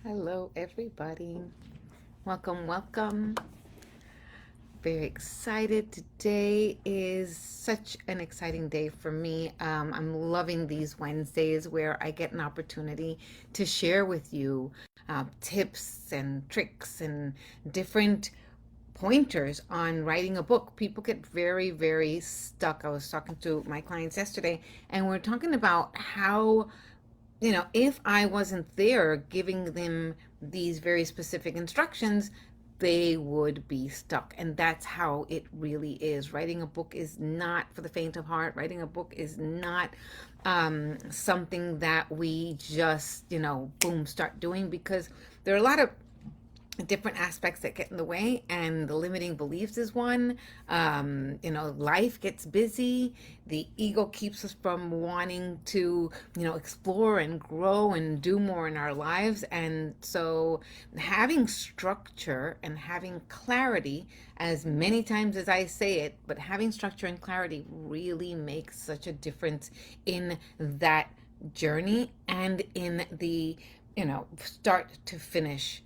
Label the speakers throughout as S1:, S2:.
S1: Hello, everybody. Welcome, welcome. Very excited. Today is such an exciting day for me. I'm loving these Wednesdays where I get an opportunity to share with you tips and tricks and different pointers on writing a book. People get very, very stuck. I was talking to my clients yesterday, and we're talking about how if I wasn't there giving them these very specific instructions, they would be stuck. And that's how it really is. Writing a book is not for the faint of heart. Writing a book is not something that we just, boom, start doing, because there are a lot of different aspects that get in the way, and the limiting beliefs is one. Life gets busy. The ego keeps us from wanting to explore and grow and do more in our lives. And so having structure and having clarity, as many times as I say it, but having structure and clarity really makes such a difference in that journey and in the start to finish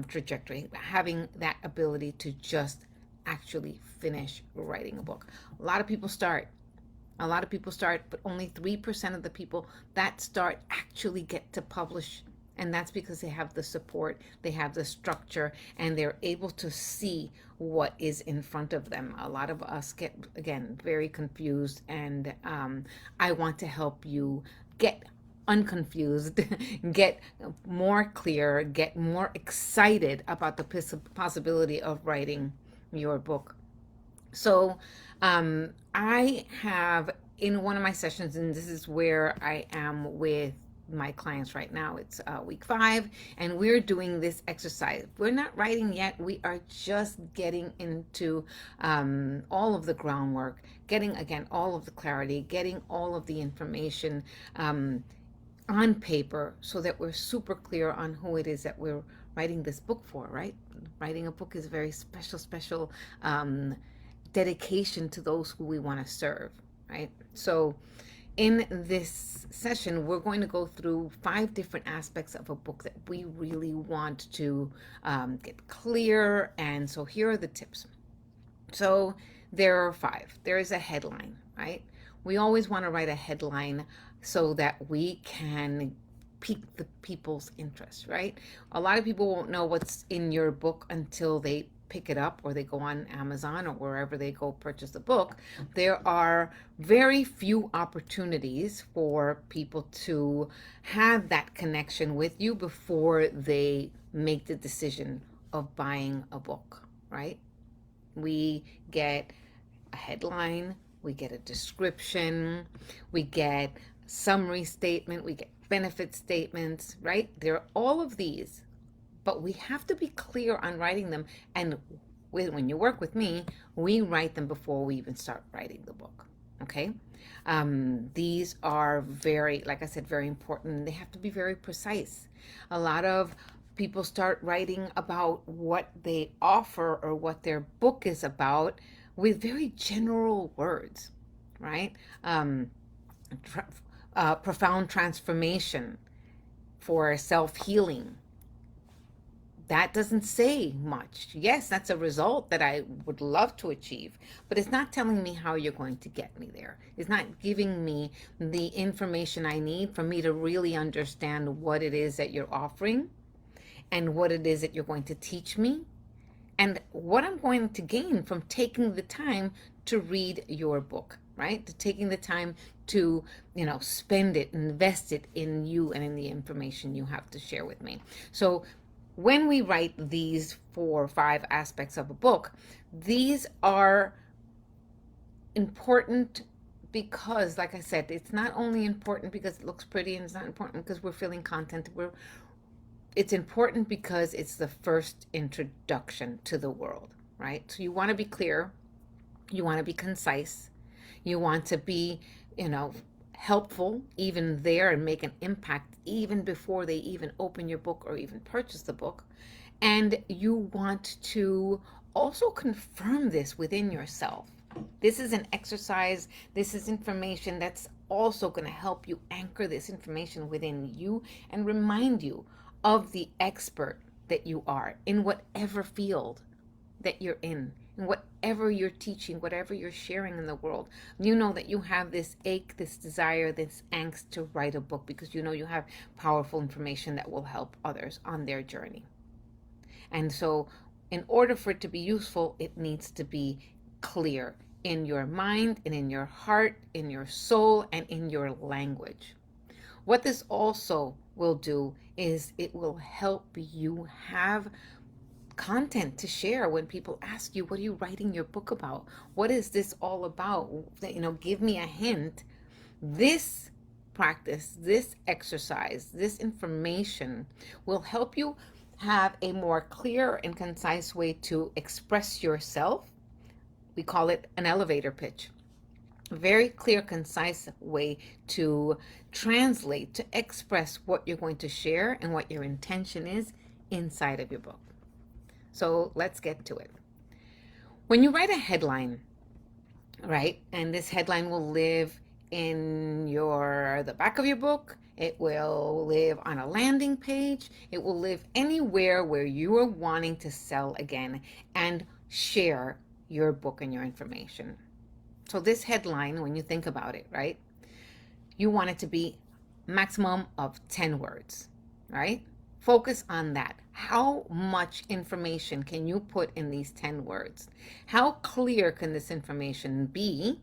S1: trajectory, having that ability to just actually finish writing a book. A lot of people start. A lot of people start, but only 3% of the people that start actually get to publish. And that's because they have the support, they have the structure, and they're able to see what is in front of them. A lot of us get, again, very confused, and I want to help you get unconfused, get more clear, get more excited about the possibility of writing your book. So, I have in one of my sessions, and this is where I am with my clients right now. It's week 5, and we're doing this exercise. We're not writing yet. We are just getting into all of the groundwork, getting, again, all of the clarity, getting all of the information on paper, so that we're super clear on who it is that we're writing this book for, right? Writing a book is a very special dedication to those who we want to serve, right? So in this session, we're going to go through 5 different aspects of a book that we really want to get clear. And so here are the tips. So there are 5. There is a headline, right? We always want to write a headline so that we can pique the people's interest, right? A lot of people won't know what's in your book until they pick it up, or they go on Amazon or wherever they go purchase the book. There are very few opportunities for people to have that connection with you before they make the decision of buying a book, right? We get a headline, we get a description, we get summary statement, we get benefit statements, right? There are all of these, but we have to be clear on writing them. And when you work with me, we write them before we even start writing the book. Okay. These are very, like I said, very important. They have to be very precise. A lot of people start writing about what they offer or what their book is about with very general words, right? Tra- Profound transformation for self-healing. That doesn't say much. Yes, that's a result that I would love to achieve, but it's not telling me how you're going to get me there. It's not giving me the information I need for me to really understand what it is that you're offering and what it is that you're going to teach me and what I'm going to gain from taking the time to read your book, right? To taking the time to, spend it, invest it in you and in the information you have to share with me. So when we write these 4 or 5 aspects of a book, these are important because, like I said, it's not only important because it looks pretty, and it's not important because we're filling content. It's important because it's the first introduction to the world, right? So you want to be clear, you want to be concise, you want to be, helpful even there and make an impact even before they even open your book or even purchase the book. And you want to also confirm this within yourself. This is an exercise, this is information that's also going to help you anchor this information within you and remind you of the expert that you are in whatever field that you're in, and whatever you're teaching, whatever you're sharing in the world. You know that you have this ache, this desire, this angst to write a book because you know you have powerful information that will help others on their journey. And so, in order for it to be useful, it needs to be clear in your mind and in your heart, in your soul, and in your language. What this also will do is it will help you have content to share when people ask you, what are you writing your book about? What is this all about? Give me a hint. This practice, this exercise, this information will help you have a more clear and concise way to express yourself. We call it an elevator pitch. A very clear, concise way to translate, to express what you're going to share and what your intention is inside of your book. So let's get to it. When you write a headline, right, and this headline will live in the back of your book, it will live on a landing page, it will live anywhere where you are wanting to sell again and share your book and your information. So this headline, when you think about it, right, you want it to be maximum of 10 words, right? Focus on that. How much information can you put in these 10 words? How clear can this information be?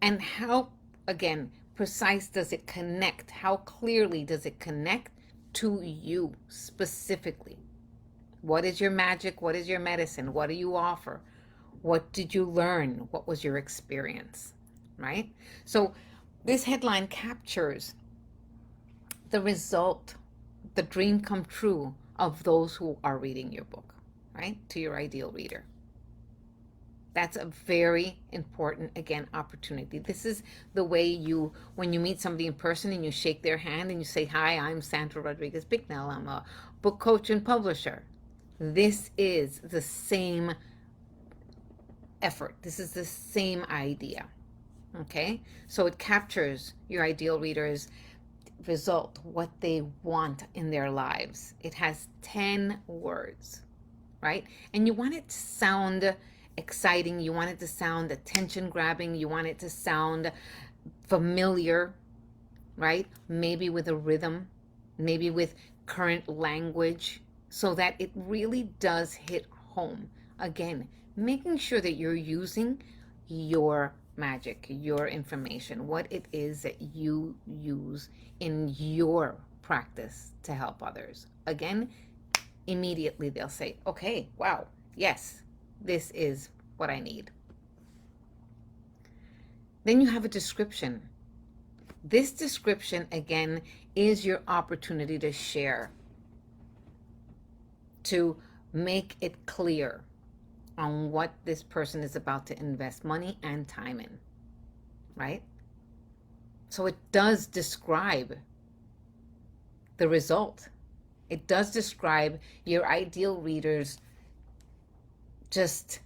S1: And how, again, precise does it connect? How clearly does it connect to you specifically? What is your magic? What is your medicine? What do you offer? What did you learn? What was your experience, right? So this headline captures the result, the dream come true of those who are reading your book, right? To your ideal reader. That's a very important, again, opportunity. This is the way when you meet somebody in person and you shake their hand and you say, hi, I'm Sandra Rodriguez Bicknell. I'm a book coach and publisher. This is the same effort. This is the same idea, okay? So it captures your ideal reader's result, what they want in their lives. It has 10 words, right? And you want it to sound exciting. You want it to sound attention grabbing. You want it to sound familiar, right? Maybe with a rhythm, maybe with current language, so that it really does hit home. Again, making sure that you're using your magic, your information, what it is that you use in your practice to help others. Again, immediately they'll say, okay, wow, yes, this is what I need. Then you have a description. This description, again, is your opportunity to share, to make it clear on what this person is about to invest money and time in, right? So it does describe the result. It does describe your ideal readers, just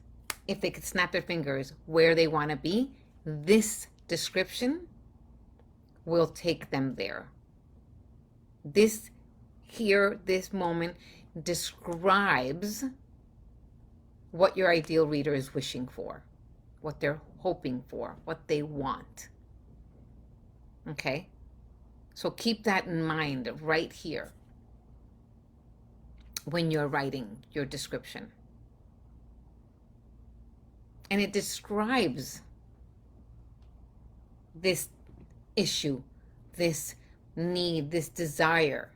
S1: if they could snap their fingers, where they want to be. This description will take them there. This moment describes what your ideal reader is wishing for, what they're hoping for, what they want. Okay? So keep that in mind right here when you're writing your description. And it describes this issue, this need, this desire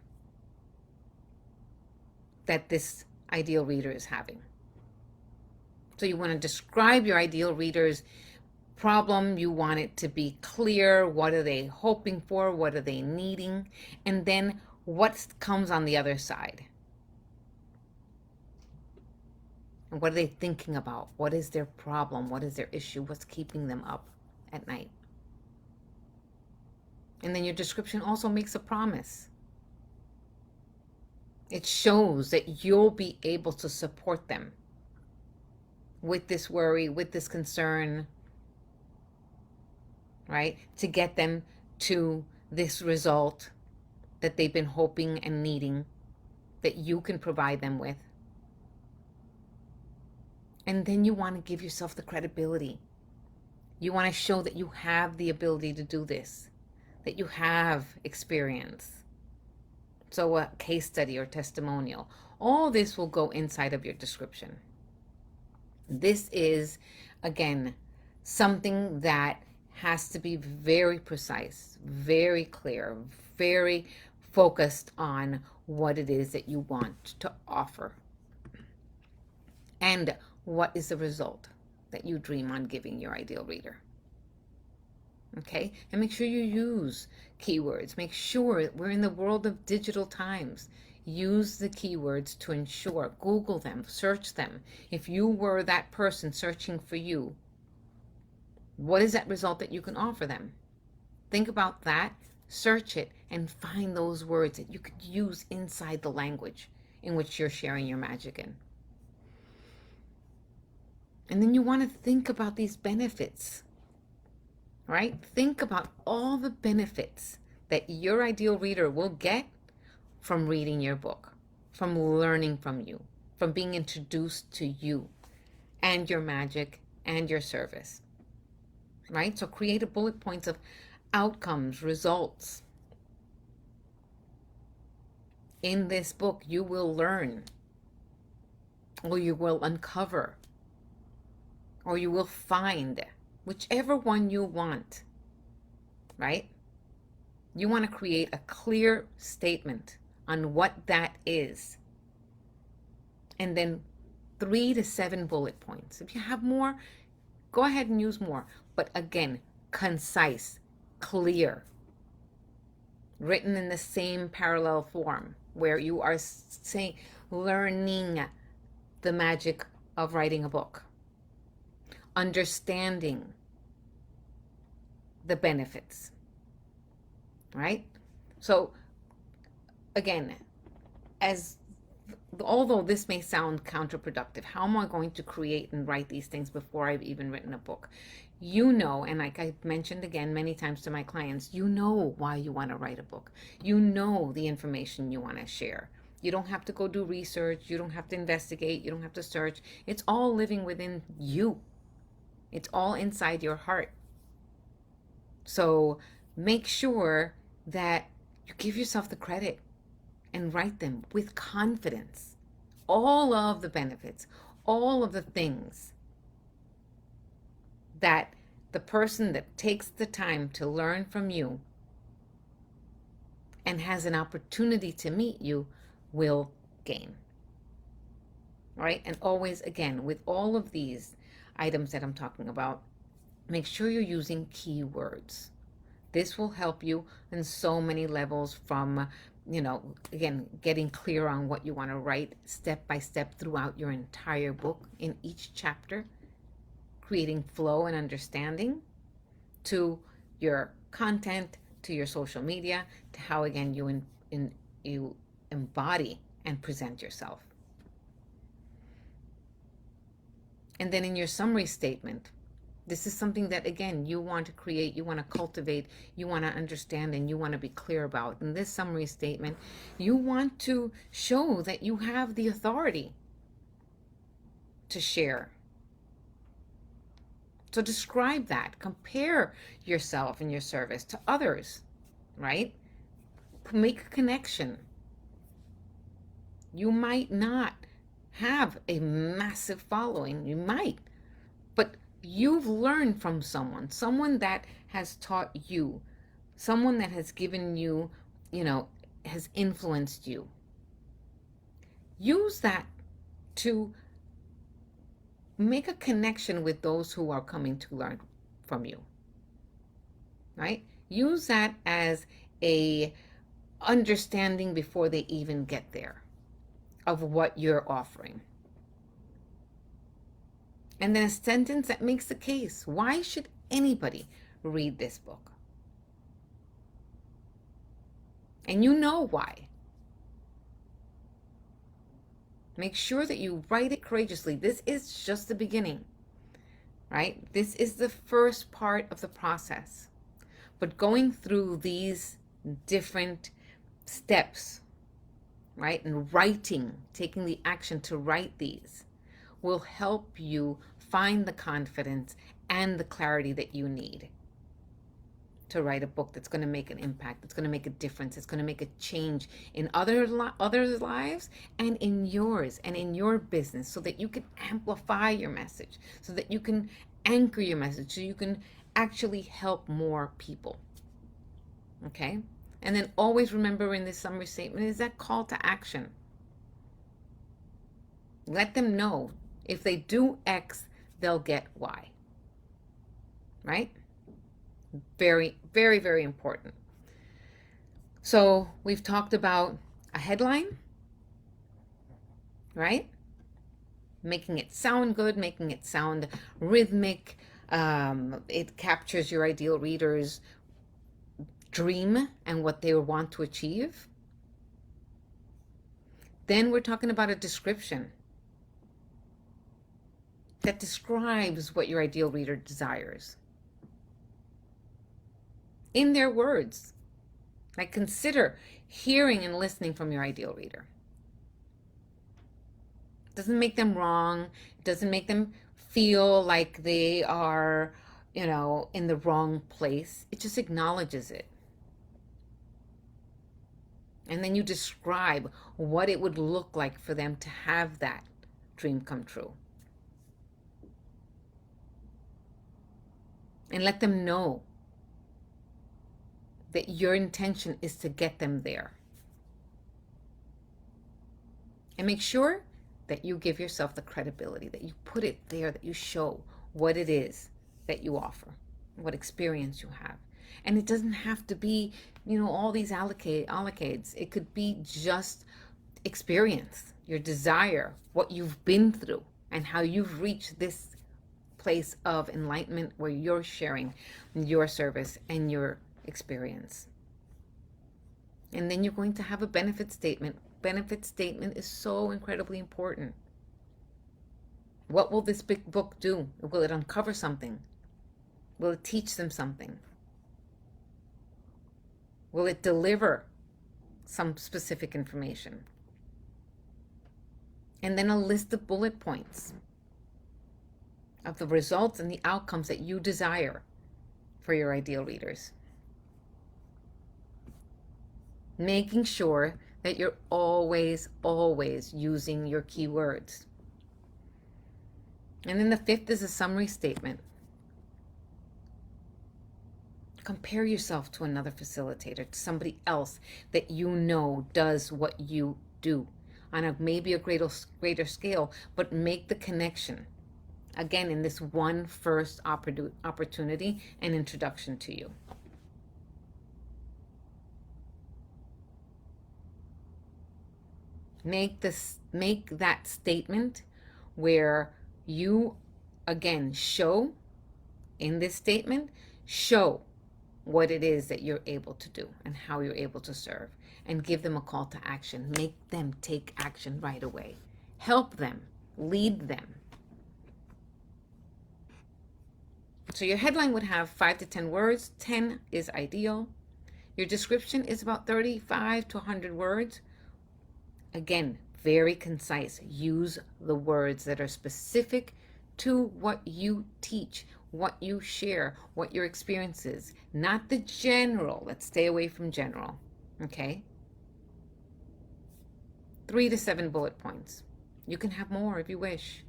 S1: that this ideal reader is having. So you want to describe your ideal reader's problem. You want it to be clear. What are they hoping for? What are they needing? And then what comes on the other side? And what are they thinking about? What is their problem? What is their issue? What's keeping them up at night? And then your description also makes a promise. It shows that you'll be able to support them with this worry, with this concern, right? To get them to this result that they've been hoping and needing that you can provide them with. And then you want to give yourself the credibility. You want to show that you have the ability to do this, that you have experience. So a case study or testimonial, all this will go inside of your description. This is, again, something that has to be very precise, very clear, very focused on what it is that you want to offer. And what is the result that you dream on giving your ideal reader? Okay, and make sure you use keywords. Make sure we're in the world of digital times. Use the keywords to ensure. Google them, search them. If you were that person searching for you, what is that result that you can offer them? Think about that, search it, and find those words that you could use inside the language in which you're sharing your magic in. And then you want to think about these benefits, right? Think about all the benefits that your ideal reader will get from reading your book, from learning from you, from being introduced to you and your magic and your service, right? So create a bullet points of outcomes, results. In this book, you will learn, or you will uncover, or you will find, whichever one you want, right? You want to create a clear statement on what that is. And then 3 to 7 bullet points. If you have more, go ahead and use more. But again, concise, clear, written in the same parallel form where you are saying, learning the magic of writing a book, understanding the benefits, right? So again, although this may sound counterproductive, how am I going to create and write these things before I've even written a book? You know, and like I've mentioned again many times to my clients, you know why you want to write a book. You know the information you want to share. You don't have to go do research. You don't have to investigate. You don't have to search. It's all living within you. It's all inside your heart. So make sure that you give yourself the credit and write them with confidence. All of the benefits, all of the things that the person that takes the time to learn from you and has an opportunity to meet you will gain. All right? And always, again, with all of these items that I'm talking about, make sure you're using keywords. This will help you in so many levels, from, again, getting clear on what you want to write step by step throughout your entire book in each chapter, creating flow and understanding, to your content, to your social media, to how, again, you embody and present yourself. And then in your summary statement, this is something that, again, you want to create, you want to cultivate, you want to understand, and you want to be clear about. In this summary statement, you want to show that you have the authority to share. So describe that. Compare yourself and your service to others, right? Make a connection. You might not have a massive following. You might, but you've learned from someone that has taught you, someone that has given you, has influenced you. Use that to make a connection with those who are coming to learn from you, right? Use that as a understanding before they even get there of what you're offering. And then a sentence that makes the case. Why should anybody read this book? And you know why. Make sure that you write it courageously. This is just the beginning, right? This is the first part of the process. But going through these different steps, right? And writing, taking the action to write these will help you find the confidence and the clarity that you need to write a book that's going to make an impact, that's going to make a difference, it's going to make a change in others' lives and in yours and in your business, so that you can amplify your message, so that you can anchor your message, so you can actually help more people. Okay? And then always remember in this summary statement is that call to action. Let them know if they do X, they'll get Y. Right? Very, very, very important. So we've talked about a headline, right? Making it sound good, making it sound rhythmic. It captures your ideal reader's dream and what they want to achieve. Then we're talking about a description that describes what your ideal reader desires in their words. Like, consider hearing and listening from your ideal reader. It doesn't make them wrong. It doesn't make them feel like they are, in the wrong place. It just acknowledges it. And then you describe what it would look like for them to have that dream come true. And let them know that your intention is to get them there. And make sure that you give yourself the credibility, that you put it there, that you show what it is that you offer, what experience you have. And it doesn't have to be, all these allocates. It could be just experience, your desire, what you've been through, and how you've reached this place of enlightenment where you're sharing your service and your experience. And then you're going to have a benefit statement. Benefit statement is so incredibly important. What will this big book do? Will it uncover something? Will it teach them something? Will it deliver some specific information? And then a list of bullet points of the results and the outcomes that you desire for your ideal readers. Making sure that you're always, always using your keywords. And then the fifth is a summary statement. Compare yourself to another facilitator, to somebody else that you know does what you do on maybe a greater scale, but make the connection. Again, in this one first opportunity and introduction to you. Make that statement where you, again, show in this statement, show what it is that you're able to do and how you're able to serve, and give them a call to action. Make them take action right away. Help them, lead them. So your headline would have 5 to 10 words. 10 is ideal. Your description is about 35 to 100 words. Again, very concise. Use the words that are specific to what you teach, what you share, what your experience is. Not the general. Let's stay away from general. Okay? 3 to 7 bullet points. You can have more if you wish.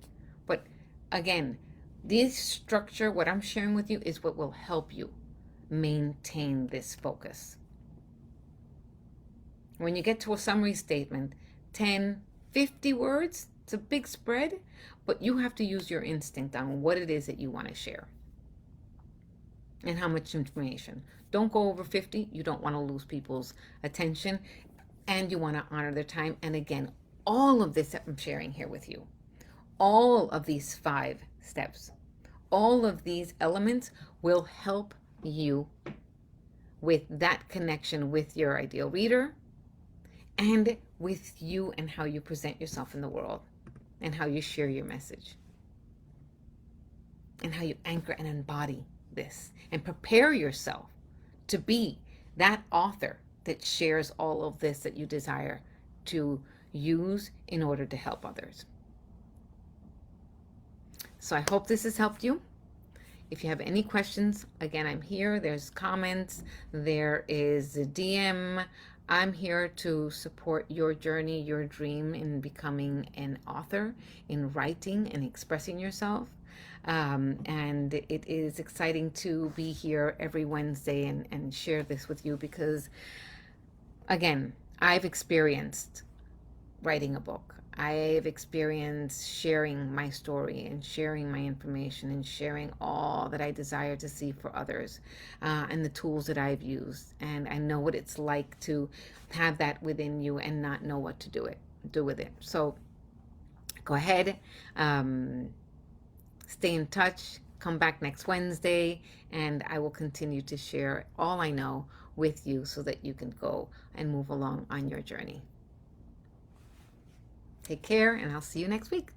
S1: But again, this structure, what I'm sharing with you, is what will help you maintain this focus. When you get to a summary statement, 10, 50 words, it's a big spread, but you have to use your instinct on what it is that you want to share and how much information. Don't go over 50. You don't want to lose people's attention, and you want to honor their time. And again, all of this that I'm sharing here with you, all of these 5 steps, all of these elements will help you with that connection with your ideal reader, and with you and how you present yourself in the world, and how you share your message, and how you anchor and embody this, and prepare yourself to be that author that shares all of this that you desire to use in order to help others. So I hope this has helped you. If you have any questions, again, I'm here. There's comments, there is a DM. I'm here to support your journey, your dream in becoming an author, in writing and expressing yourself. And it is exciting to be here every Wednesday and share this with you because, again, I've experienced writing a book. I've experienced sharing my story and sharing my information and sharing all that I desire to see for others, and the tools that I've used. And I know what it's like to have that within you and not know what to do with it. So go ahead, stay in touch. Come back next Wednesday, and I will continue to share all I know with you so that you can go and move along on your journey. Take care, and I'll see you next week.